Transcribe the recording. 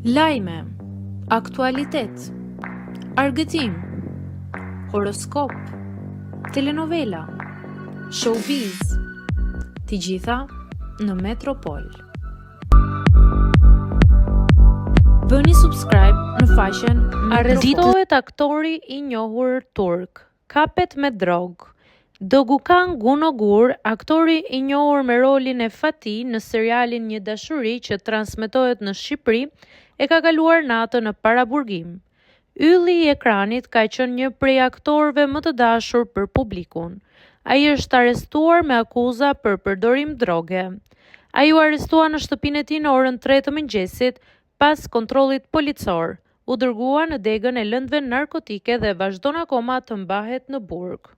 Lajme, aktualitet, argëtim, horoskop, telenovela, showbiz, të gjitha në Metropol. Bëni subscribe në faqen Metropol. Arrestohet aktori i njohur turk, kapet me drogë. Dogukan Gunogur, aktori i njohur me rolin e Fatih në serialin Një dashuri që transmetohet në Shqipëri, e ka kaluar natën në paraburgim. Ylli i ekranit ka qenë një prej aktorëve më të dashur për publikun. Ai është arrestuar me akuza për përdorim droge. Ai u arrestua në shtëpinë e tij në orën 3 të mëngjesit pas kontrollit policor. U dërgua në degën e lëndëve narkotike dhe vazhdon akoma të mbahet në burg.